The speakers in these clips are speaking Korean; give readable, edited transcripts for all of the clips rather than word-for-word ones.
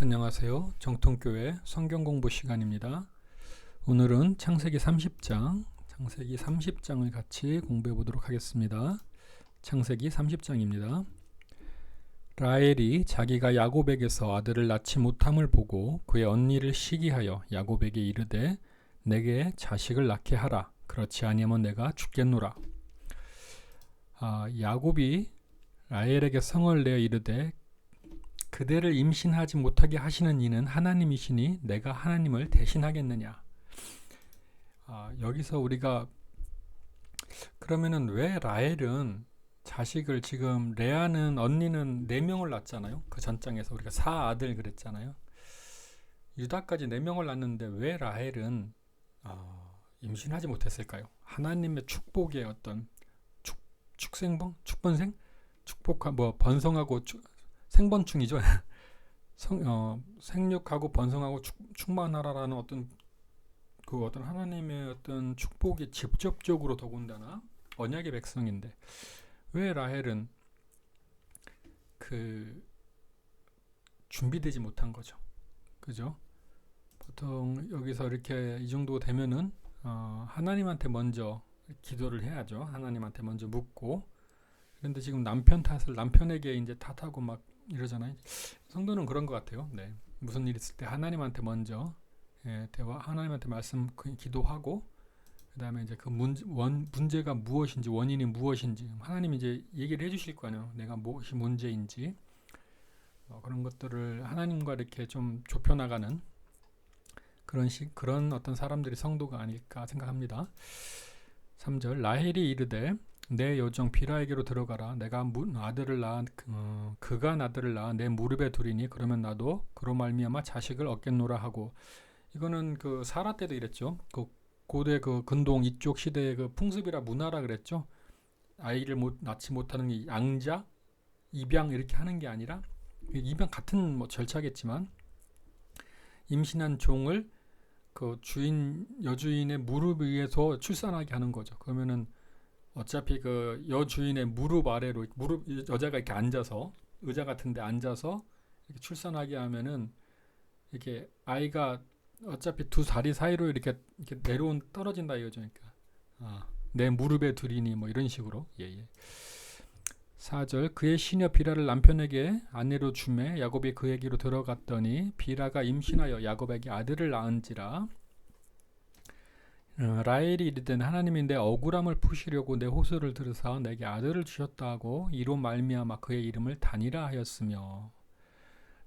안녕하세요. 정통교회 성경공부 시간입니다. 오늘은 창세기 30장을 같이 공부해 보도록 하겠습니다. 창세기 30장입니다. 라헬이 자기가 야곱에게서 아들을 낳지 못함을 보고 그의 언니를 시기하여 야곱에게 이르되 내게 자식을 낳게 하라. 그렇지 아니하면 내가 죽겠노라. 야곱이 라헬에게 성을 내어 이르되 그대를 임신하지 못하게 하시는 이는 하나님이시니 내가 하나님을 대신하겠느냐. 여기서 우리가 그러면은 왜 라헬은 자식을 지금 레아는 언니는 4명을 낳았잖아요. 그 전장에서 우리가 4아들 그랬잖아요. 유다까지 4명을 낳았는데 왜 라헬은 임신하지 못했을까요? 하나님의 축복의 어떤 축번생? 번성하고 생번충이죠. 생육하고 번성하고 충만하라라는 어떤 하나님의 어떤 축복이 직접적으로 더군다나 언약의 백성인데 왜 라헬은 준비되지 못한 거죠. 그죠? 보통 여기서 이렇게 이 정도 되면은 하나님한테 먼저 기도를 해야죠. 하나님한테 먼저 묻고. 그런데 지금 남편에게 이제 탓하고 막 이러잖아요. 성도는 그런 것 같아요. 네. 무슨 일 있을 때 하나님한테 먼저 하나님한테 기도하고 그 다음에 이제 그 문제가 무엇인지 원인이 무엇인지 하나님이 이제 얘기를 해주실 거 아니에요. 내가 무엇이 문제인지 그런 것들을 하나님과 이렇게 좀 좁혀나가는 그런 어떤 사람들이 성도가 아닐까 생각합니다. 3절 라헬이 이르되 내 여종 비라에게로 들어가라. 내가 그가 아들을 낳아 내 무릎에 두리니 그러면 나도 그로 말미암아 자식을 얻겠노라 하고. 이거는 그 사라 때도 이랬죠. 그 고대 그 근동 이쪽 시대의 그 풍습이라 문화라 그랬죠. 아이를 낳지 못하는 게 양자, 입양 이렇게 하는 게 아니라 입양 같은 절차겠지만 임신한 종을 그 여주인의 무릎 위에서 출산하게 하는 거죠. 그러면은 어차피 그 여주인의 무릎 아래로 여자가 이렇게 앉아서 의자 같은데 앉아서 이렇게 출산하게 하면은 이렇게 아이가 어차피 두 다리 사이로 이렇게 떨어진다 이거죠. 그러니까 내 무릎에 두리니 뭐 이런 식으로. 예. 4절 그의 시녀 비라를 남편에게 아내로 주매 야곱이 그에게로 들어갔더니 비라가 임신하여 야곱에게 아들을 낳은지라. 라헬이 이르되 하나님이 내 억울함을 푸시려고 내 호소를 들으사 내게 아들을 주셨다 하고 이로 말미암아 그의 이름을 다니라 하였으며.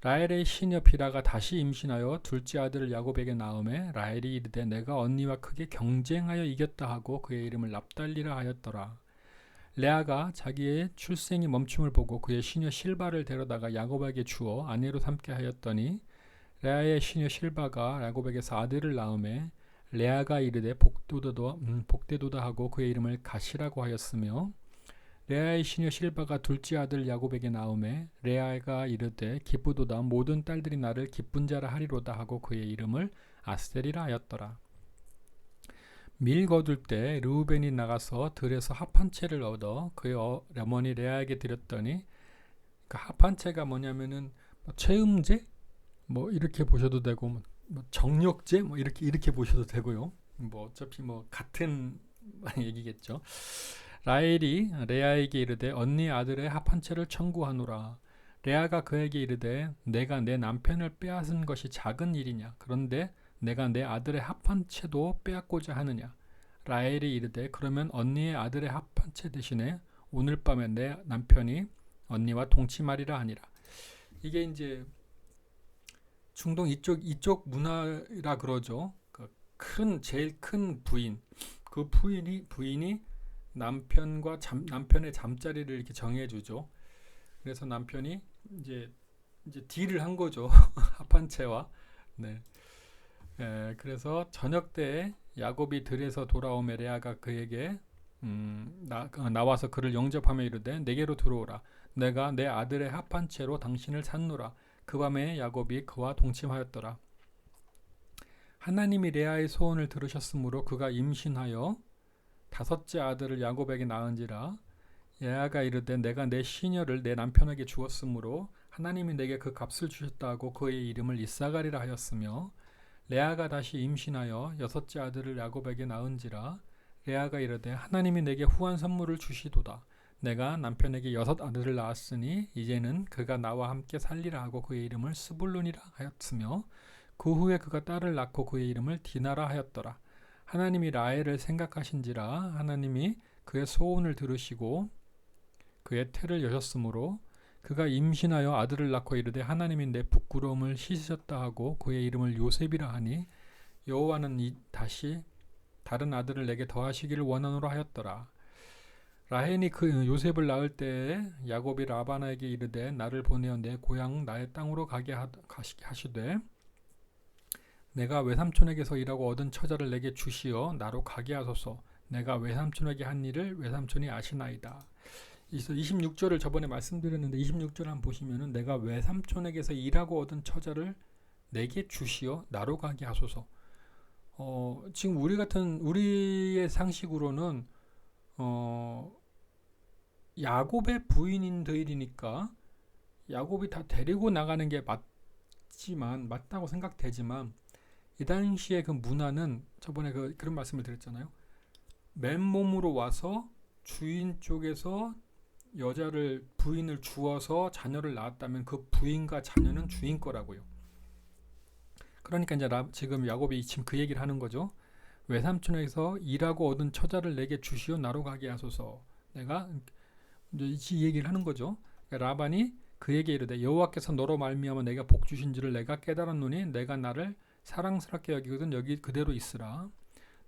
라헬의 시녀 비라가 다시 임신하여 둘째 아들을 야곱에게 낳음에 라헬이 이르되 내가 언니와 크게 경쟁하여 이겼다 하고 그의 이름을 납달리라 하였더라. 레아가 자기의 출생이 멈춤을 보고 그의 시녀 실바를 데려다가 야곱에게 주어 아내로 삼게 하였더니 레아의 시녀 실바가 야곱에게서 아들을 낳음에 레아가 이르되 복되도다 하고 그의 이름을 가시라고 하였으며. 레아의 시녀 실바가 둘째 아들 야곱에게 낳음에 레아가 이르되 기쁘도다 모든 딸들이 나를 기쁜 자라 하리로다 하고 그의 이름을 아스델이라 하였더라. 밀 거둘 때 르우벤이 나가서 들에서 합 한 채를 얻어 그의 어머니 레아에게 드렸더니 그 합 한 채가 뭐냐면은 체음제 이렇게 보셔도 되고 정력제 이렇게 보셔도 되고요. 어차피 같은 얘기겠죠. 라헬이 레아에게 이르되 언니 아들의 합 한 채를 청구하노라. 레아가 그에게 이르되 내가 내 남편을 빼앗은 것이 작은 일이냐. 그런데 내가 내 아들의 합 한 채도 빼앗고자 하느냐. 라헬이 이르되 그러면 언니의 아들의 합 한 채 대신에 오늘 밤에 내 남편이 언니와 동침하리라 하니라. 이게 이제 중동 이쪽 문화라 그러죠. 제일 큰 부인, 그 부인이 남편의 잠자리를 이렇게 정해주죠. 그래서 남편이 이제 딜을 한 거죠. 합한 채와. 네. 그래서 저녁 때 야곱이 들에서 돌아오매 레아가 그에게 나와서 그를 영접하며 이르되 내게로 들어오라. 내가 내 아들의 합 한 채로 당신을 샀노라. 그 밤에 야곱이 그와 동침하였더라. 하나님이 레아의 소원을 들으셨으므로 그가 임신하여 5째 아들을 야곱에게 낳은지라. 레아가 이르되 내가 내 시녀를 내 남편에게 주었으므로 하나님이 내게 그 값을 주셨다고 그의 이름을 이사가리라 하였으며 레아가 다시 임신하여 여섯째 아들을 야곱에게 낳은지라 레아가 이르되 하나님이 내게 후한 선물을 주시도다. 내가 남편에게 여섯 아들을 낳았으니 이제는 그가 나와 함께 살리라 하고 그의 이름을 스불론이라 하였으며 그 후에 그가 딸을 낳고 그의 이름을 디나라 하였더라. 하나님이 라헬을 생각하신지라 하나님이 그의 소원을 들으시고 그의 태를 여셨으므로 그가 임신하여 아들을 낳고 이르되 하나님이 내 부끄러움을 씻으셨다 하고 그의 이름을 요셉이라 하니 여호와는 다시 다른 아들을 내게 더하시기를 원하노라 하였더라. 라헬이 그 요셉을 낳을 때에 야곱이 라반에게 이르되 나를 보내어 내 고향 나의 땅으로 가게 하시되 내가 외삼촌에게서 일하고 얻은 처자를 내게 주시어 나로 가게 하소서. 내가 외삼촌에게 한 일을 외삼촌이 아시나이다. 26절을 저번에 말씀드렸는데 26절 한번 보시면은 내가 외삼촌에게서 일하고 얻은 처자를 내게 주시어 나로 가게 하소서. 지금 우리의 상식으로는 야곱의 부인들이니까 야곱이 다 데리고 나가는 게 맞다고 생각되지만 이 당시에 그 문화는 저번에 그런 말씀을 드렸잖아요. 맨몸으로 와서 주인 쪽에서 부인을 주어서 자녀를 낳았다면 그 부인과 자녀는 주인 거라고요. 그러니까 이제 지금 야곱이 지금 그 얘기를 하는 거죠. 외삼촌에게서 일하고 얻은 처자를 내게 주시어 나로 가게 하소서. 내가 이제 이 얘기를 하는 거죠. 그러니까 라반이 그에게 이르되 여호와께서 너로 말미암아 내가 복 주신지를 내가 깨달았노니 내가 나를 사랑스럽게 여기거든 여기 그대로 있으라.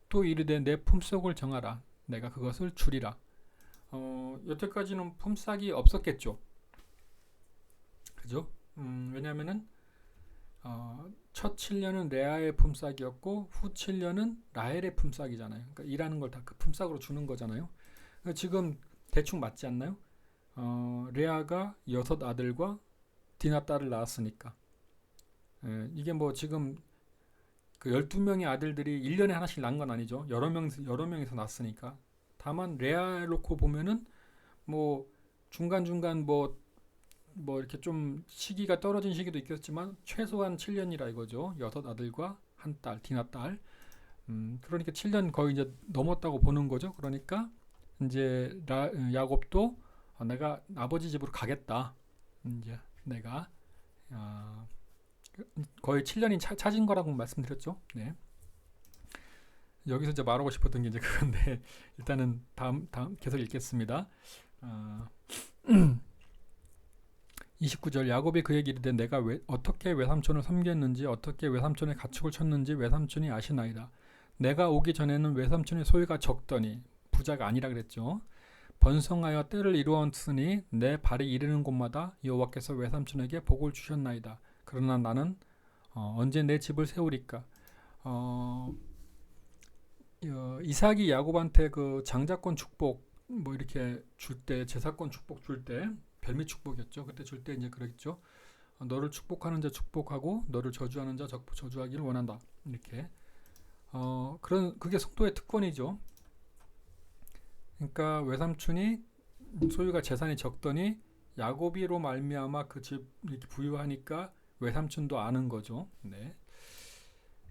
또 이르되 내 품속을 정하라. 내가 그것을 주리라. 여태까지는 품삯이 없었겠죠. 그죠? 왜냐하면은 첫 7년은 레아의 품삯이었고 후 7년은 라헬의 품삯이잖아요. 그러니까 일하는 걸 다 그 품삯으로 주는 거잖아요. 그러니까 지금 대충 맞지 않나요? 레아가 6 아들과 디나 딸을 낳았으니까. 이게 뭐 지금 그 12명의 아들들이 1년에 하나씩 낳은 건 아니죠. 여러 명이서 낳았으니까. 다만 레아 놓고 보면은 뭐 중간중간 뭐 이렇게 좀 시기가 떨어진 시기도 있겠지만 최소한 7년이라 이거죠. 6 아들과 한 딸, 디나 딸. 그러니까 7년 거의 이제 넘었다고 보는 거죠. 그러니까 이제 야곱도 내가 아버지 집으로 가겠다. 이제 내가 거의 7년이 차진 거라고 말씀드렸죠. 네. 여기서 이제 말하고 싶었던 게 이제 그건데 일단은 다음 계속 읽겠습니다. 29절 야곱이 그에게 이르되 내가 어떻게 외삼촌을 섬겼는지 어떻게 외삼촌의 가축을 쳤는지 외삼촌이 아시나이다. 내가 오기 전에는 외삼촌의 소유가 적더니 부자가 아니라 그랬죠. 번성하여 때를 이루었으니 내 발이 이르는 곳마다 여호와께서 외삼촌에게 복을 주셨나이다. 그러나 나는 언제 내 집을 세우리까? 이삭이 야곱한테 그 장자권 축복 뭐 이렇게 줄 때 제사권 축복 줄 때 별미 축복이었죠. 그때 줄 때 이제 그랬죠. 너를 축복하는 자 축복하고 너를 저주하는 자 저주하기를 원한다. 이렇게 그게 성도의 특권이죠. 그러니까 외삼촌이 소유가 재산이 적더니 야곱이로 말미암아 그 집 이렇게 부유하니까 외삼촌도 아는 거죠. 네.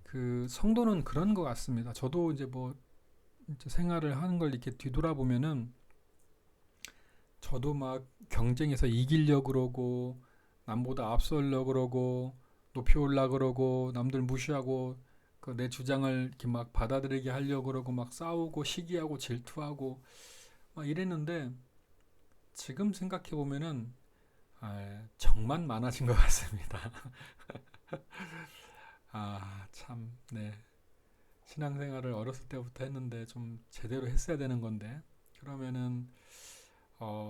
그 성도는 그런 것 같습니다. 저도 이제 뭐 이제 생활을 하는 걸 이렇게 뒤돌아보면은 저도 막 경쟁에서 이기려고 그러고 남보다 앞서려고 그러고 높이 올라 그러고 남들 무시하고 그 내 주장을 이렇게 막 받아들이게 하려고 그러고 막 싸우고 시기하고 질투하고 막 이랬는데 지금 생각해 보면은 정말 많아진 것 같습니다. 참, 네. 신앙생활을 어렸을 때부터 했는데 좀 제대로 했어야 되는 건데 그러면은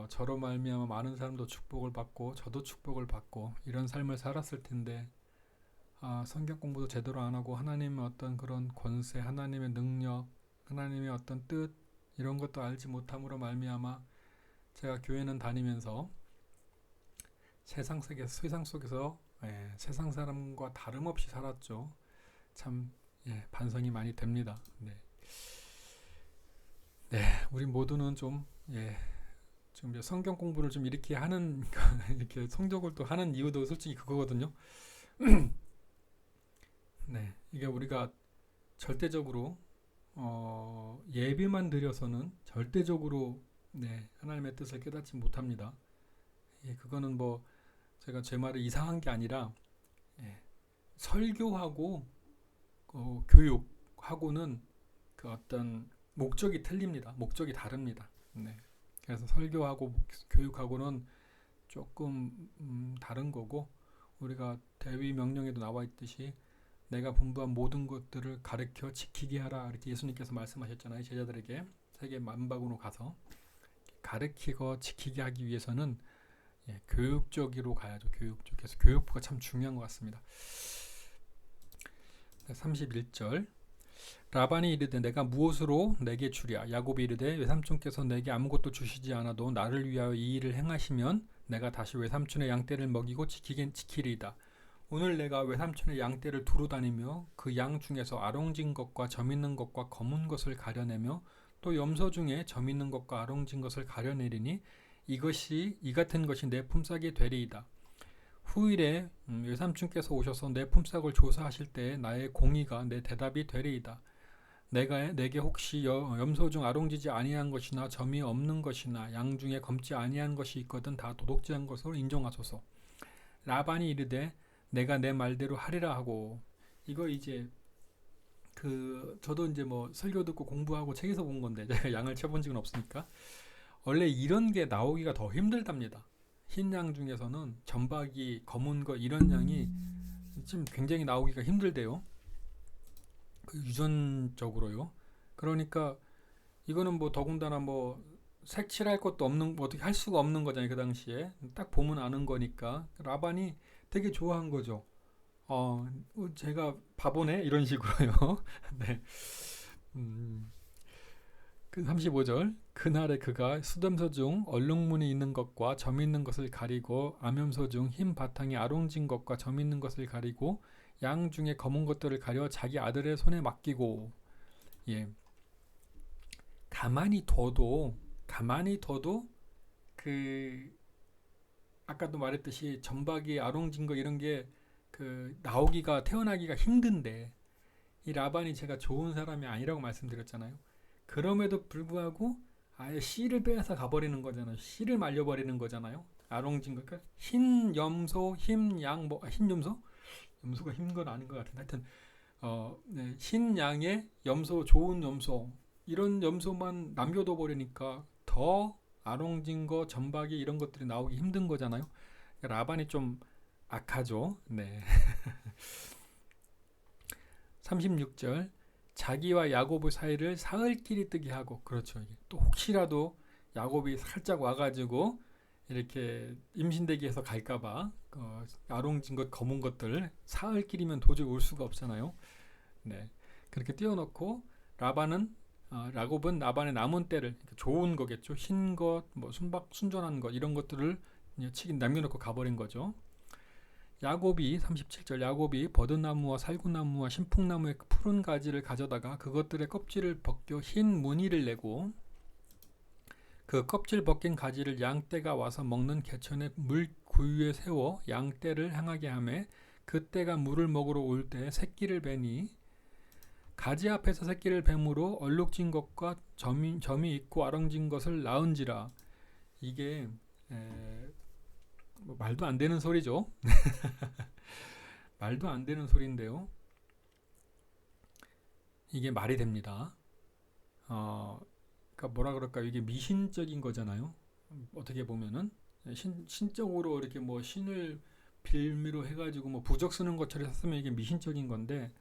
저로 말미암아 많은 사람도 축복을 받고 저도 축복을 받고 이런 삶을 살았을 텐데 성경 공부도 제대로 안 하고 하나님의 어떤 그런 권세, 하나님의 능력, 하나님의 어떤 뜻 이런 것도 알지 못함으로 말미암아 제가 교회는 다니면서 세상 속에서 세상 사람과 다름없이 살았죠. 참 반성이 많이 됩니다. 네, 우리 모두는 좀 좀 이제 성경 공부를 좀 이렇게 하는 이렇게 성적을 또 하는 이유도 솔직히 그거거든요. 네, 이게 우리가 절대적으로 예배만 드려서는 절대적으로 네, 하나님의 뜻을 깨닫지 못합니다. 예, 그거는 뭐 제가 제 말이 이상한 게 아니라 예, 설교하고 교육하고는 그 어떤 목적이 틀립니다. 목적이 다릅니다. 네. 그래서 설교하고 교육하고는 조금 다른 거고 우리가 대위 명령에도 나와 있듯이 내가 분부한 모든 것들을 가르쳐 지키게 하라 이렇게 예수님께서 말씀하셨잖아요. 제자들에게 세계 만방으로 가서 가르치고 지키게 하기 위해서는 예, 교육적으로 가야죠. 교육적. 그래서 교육부가 참 중요한 것 같습니다. 31절 라반이 이르되 내가 무엇으로 내게 주랴 야곱이 이르되 외삼촌께서 내게 아무것도 주시지 않아도 나를 위하여 이 일을 행하시면 내가 다시 외삼촌의 양떼를 먹이고 지키리이다. 오늘 내가 외삼촌의 양떼를 두루 다니며 그 양 중에서 아롱진 것과 점 있는 것과 검은 것을 가려내며 또 염소 중에 점 있는 것과 아롱진 것을 가려내리니 이 같은 것이 내 품삯이 되리이다. 후일에 외삼촌께서 오셔서 내 품삯을 조사하실 때에 나의 공의가 내 대답이 되리이다. 내게 혹시 염소 중 아롱지지 아니한 것이나 점이 없는 것이나 양 중에 검지 아니한 것이 있거든 다 도둑질한 것으로 인정하소서. 라반이 이르되 내가 내 말대로 하리라 하고 이거 이제 저도 이제 뭐 설교 듣고 공부하고 책에서 본 건데 제가 양을 쳐본 적은 없으니까 원래 이런 게 나오기가 더 힘들답니다. 흰 양 중에서는 점박이 검은 거 이런 양이 지금 굉장히 나오기가 힘들대요. 유전적으로요. 그러니까 이거는 뭐 더군다나 뭐 색칠할 것도 없는 어떻게 할 수가 없는 거잖아요. 그 당시에 딱 보면 아는 거니까 라반이 되게 좋아한 거죠. 제가 바보네 이런 식으로요. 네. 그 35절 그날에 그가 수염소 중 얼룩무늬 있는 것과 점 있는 것을 가리고 암염소 중 흰 바탕에 아롱진 것과 점 있는 것을 가리고 양 중에 검은 것들을 가려 자기 아들의 손에 맡기고 예. 가만히 둬도 그 아까도 말했듯이 점박이 아롱진 거 이런 게 태어나기가 힘든데 이 라반이 제가 좋은 사람이 아니라고 말씀드렸잖아요. 그럼에도 불구하고 아예 씨를 빼앗아 가버리는 거잖아요. 씨를 말려버리는 거잖아요. 아롱진 거. 그러니까 흰 염소, 흰 양, 흰 염소? 염소가 흰 건 아닌 것 같은데 하여튼 네, 흰 양의 염소, 좋은 염소 이런 염소만 남겨둬 버리니까 더 아롱진 거, 점박이 이런 것들이 나오기 힘든 거잖아요. 그러니까 라반이 좀 악하죠. 네. 36절 자기와 야곱의 사이를 사흘길이 뜨게 하고 그렇죠. 또 혹시라도 야곱이 살짝 와가지고 이렇게 임신되게 해서 갈까봐 아롱진 것 검은 것들 사흘길이면 도저히 올 수가 없잖아요. 네, 그렇게 띄워놓고 야곱은 라반의 남은 때를 좋은 거겠죠. 흰 것, 뭐 순전한 것 이런 것들을 남겨놓고 가버린 거죠. 37절 야곱이 버드나무와 살구나무와 신풍나무의 푸른 가지를 가져다가 그것들의 껍질을 벗겨 흰 무늬를 내고 그 껍질 벗긴 가지를 양떼가 와서 먹는 개천의 물 구유에 세워 양떼를 향하게 하매 그 떼가 물을 먹으러 올 때 새끼를 베니 가지 앞에서 새끼를 뱀으로 얼룩진 것과 점이 있고 아렁진 것을 낳은지라. 이게 뭐 말도 안 되는 소리죠. 말도 안 되는 소리인데요. 이게 말이 됩니다. 그러니까 뭐라 그럴까, 이게 미신적인 거잖아요. 어떻게 보면은 신적으로 이렇게 뭐 신을 빌미로 해가지고 뭐 부적 쓰는 것처럼 했으면 이게 미신적인 건데,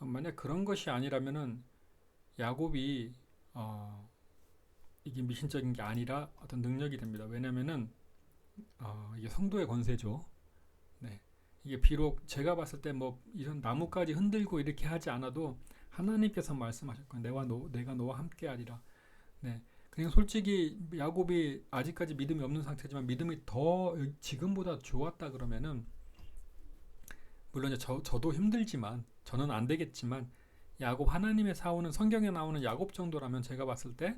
만약 그런 것이 아니라면은 야곱이 이게 미신적인 게 아니라 어떤 능력이 됩니다. 왜냐면은 이게 성도의 권세죠. 네. 이게 비록 제가 봤을 때 뭐 이런 나무까지 흔들고 이렇게 하지 않아도 하나님께서 말씀하셨거든요. 내가 너와 함께하리라. 네. 그냥 솔직히 야곱이 아직까지 믿음이 없는 상태지만 믿음이 더 지금보다 좋았다 그러면은, 물론 저도 힘들지만 저는 안 되겠지만 야곱, 하나님의 사오는 성경에 나오는 야곱 정도라면 제가 봤을 때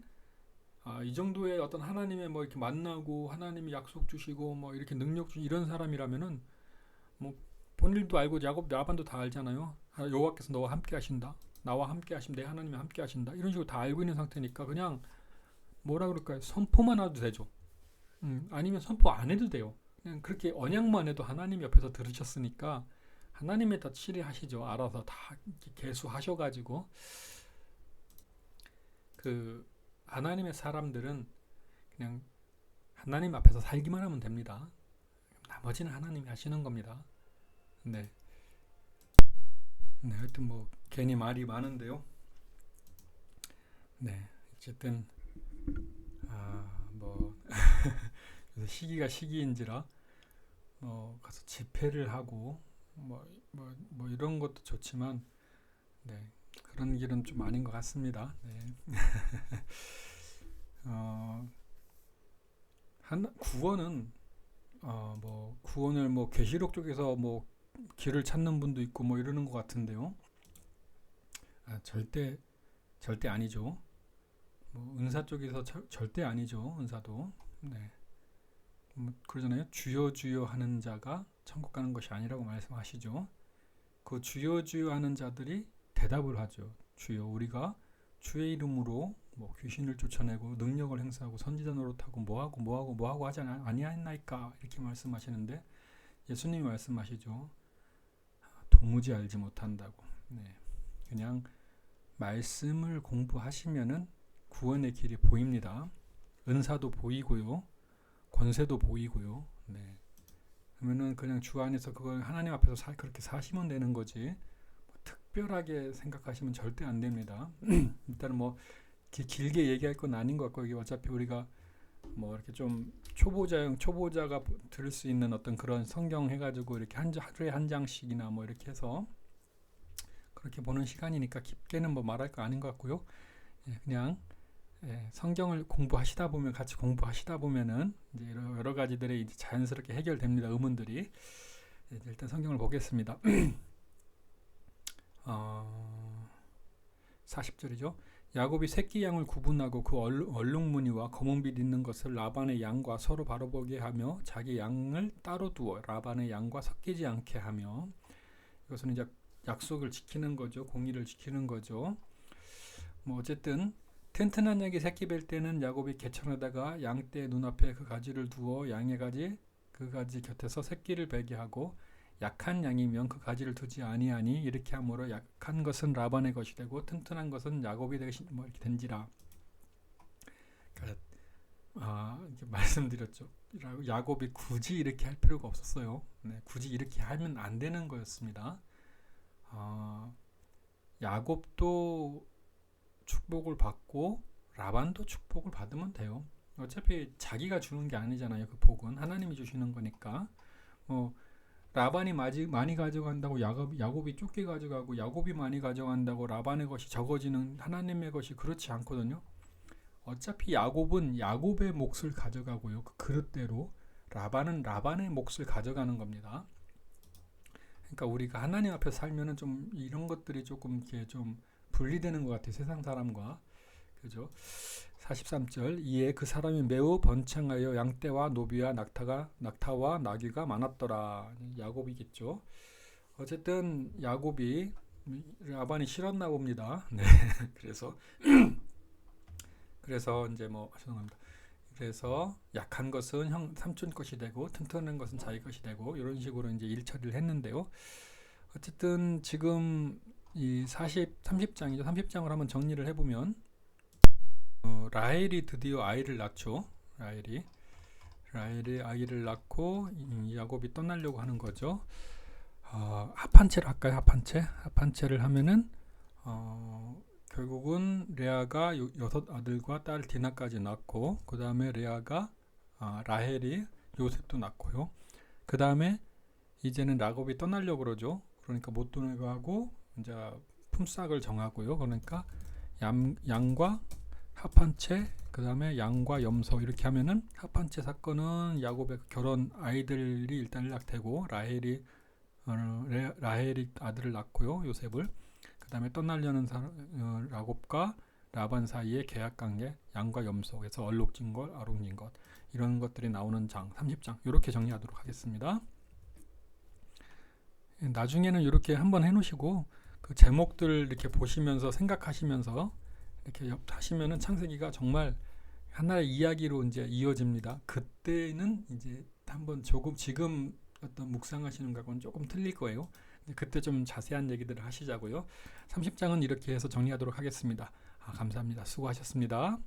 이 정도의 어떤 하나님의 뭐 이렇게 만나고 하나님이 약속 주시고 뭐 이렇게 능력 주신 이런 사람이라면은 뭐 본인도 알고 야곱 라반도 다 알잖아요. 여호와께서 너와 함께 하신다. 나와 함께 하시면 내 하나님이 함께 하신다. 이런 식으로 다 알고 있는 상태니까 그냥 뭐라 그럴까요? 선포만 해도 되죠. 아니면 선포 안 해도 돼요. 그냥 그렇게 언약만 해도 하나님 옆에서 들으셨으니까 하나님이 다 치리하시죠. 알아서 다 계수하셔가지고 그 하나님의 사람들은 그냥 하나님 앞에서 살기만 하면 됩니다. 나머지는 하나님이 하시는 겁니다. 네, 네, 하여튼 뭐 괜히 말이 많은데요. 네, 어쨌든 뭐 시기가 시기인지라 가서 집회를 하고 뭐 이런 것도 좋지만 네, 그런 길은 좀 아닌 것 같습니다. 네. 어, 구원은 뭐 구원을 뭐 계시록 쪽에서 뭐 길을 찾는 분도 있고 뭐 이러는 것 같은데요. 절대 아니죠. 뭐 은사 쪽에서 절대 아니죠. 은사도. 네. 그러잖아요. 주여 주여 하는 자가 천국 가는 것이 아니라고 말씀하시죠. 그 주여 주여 하는 자들이 대답을 하죠. 주여 우리가 주의 이름으로 뭐 귀신을 쫓아내고 능력을 행사하고 선지자 노릇하고 뭐하고 하지 아니하나이까 이렇게 말씀하시는데 예수님이 말씀하시죠. 도무지 알지 못한다고. 네. 그냥 말씀을 공부하시면은 구원의 길이 보입니다. 은사도 보이고요. 권세도 보이고요. 네. 그러면은 그냥 주 안에서 그걸 하나님 앞에서 그렇게 사시면 되는 거지. 뭐 특별하게 생각하시면 절대 안 됩니다. 일단은 뭐 길게 얘기할 건 아닌 것 같고 이게 어차피 우리가 뭐 이렇게 좀 초보자가 들을 수 있는 어떤 그런 성경 해가지고 이렇게 하루에 한 장씩이나 뭐 이렇게 해서 그렇게 보는 시간이니까 깊게는 뭐 말할 거 아닌 것 같고요. 그냥 성경을 공부하시다 보면 같이 공부하시다 보면은 이제 여러 가지들이 이제 자연스럽게 해결됩니다. 의문들이. 일단 성경을 보겠습니다. 40절이죠. 야곱이 새끼 양을 구분하고 그 얼룩무늬와 검은빛 있는 것을 라반의 양과 서로 바라보게 하며 자기 양을 따로 두어 라반의 양과 섞이지 않게 하며 이것은 이제 약속을 지키는 거죠. 공의를 지키는 거죠. 뭐 어쨌든 튼튼한 양이 새끼 뵐 때는 야곱이 개천에다가 양떼 눈앞에 그 가지를 두어 양의 가지 그 가지 곁에서 새끼를 베게 하고 약한 양이면 그 가지를 두지 아니하니 이렇게 함으로 약한 것은 라반의 것이 되고 튼튼한 것은 야곱이 되신 뭐 이렇게 된지라. 그러니까 이렇게 말씀드렸죠. 야곱이 굳이 이렇게 할 필요가 없었어요. 네, 굳이 이렇게 하면 안 되는 거였습니다. 야곱도 축복을 받고 라반도 축복을 받으면 돼요. 어차피 자기가 주는 게 아니잖아요. 그 복은 하나님이 주시는 거니까. 라반이 많이 가져간다고 야곱이 좁게 가져가고 야곱이 많이 가져간다고 라반의 것이 적어지는 하나님의 것이 그렇지 않거든요. 어차피 야곱은 야곱의 몫을 가져가고요. 그 그릇대로 라반은 라반의 몫을 가져가는 겁니다. 그러니까 우리가 하나님 앞에서 살면은 좀 이런 것들이 조금 이렇게 좀 분리되는 것 같아요. 세상 사람과. 그죠? 43절 이에 그 사람이 매우 번창하여 양떼와 노비와 낙타와 나귀가 많았더라. 야곱이겠죠. 어쨌든 야곱이 라반이 싫었나 봅니다. 네. 그래서 이제 뭐 죄송합니다. 그래서 약한 것은 삼촌 것이 되고 튼튼한 것은 자기 것이 되고 이런 식으로 이제 일 처리를 했는데요. 어쨌든 지금 이 30장이죠. 30장을 한번 정리를 해보면 라헬이 드디어 아이를 낳죠. 라헬이 아이를 낳고 야곱이 떠나려고 하는 거죠. 합한체를 할까요? 합한체를 하면은 결국은 레아가 6 아들과 딸 디나까지 낳고 그 다음에 라헬이 요셉도 낳고요. 그 다음에 이제는 야곱이 떠나려고 그러죠. 그러니까 못 떠나고 하고 이제 품삯을 정하고요. 그러니까 양과 합한채, 그 다음에 양과 염소 이렇게 하면은 합한채 사건은 야곱의 결혼 아이들이 일단 연락되고 라헬이 아들을 낳고요. 요셉을. 그 다음에 떠나려는 야곱과 라반 사이의 계약관계, 양과 염소에서 얼룩진 것, 아룩진 것 이런 것들이 나오는 장 30장 이렇게 정리하도록 하겠습니다. 나중에는 이렇게 한번 해놓으시고 그 제목들 이렇게 보시면서 생각하시면서 이렇게 하시면은 창세기가 정말 하나의 이야기로 이제 이어집니다. 그때는 이제 한번 조금 지금 어떤 묵상하시는 것과는 조금 틀릴 거예요. 그때 좀 자세한 얘기들을 하시자고요. 30장은 이렇게 해서 정리하도록 하겠습니다. 감사합니다. 수고하셨습니다.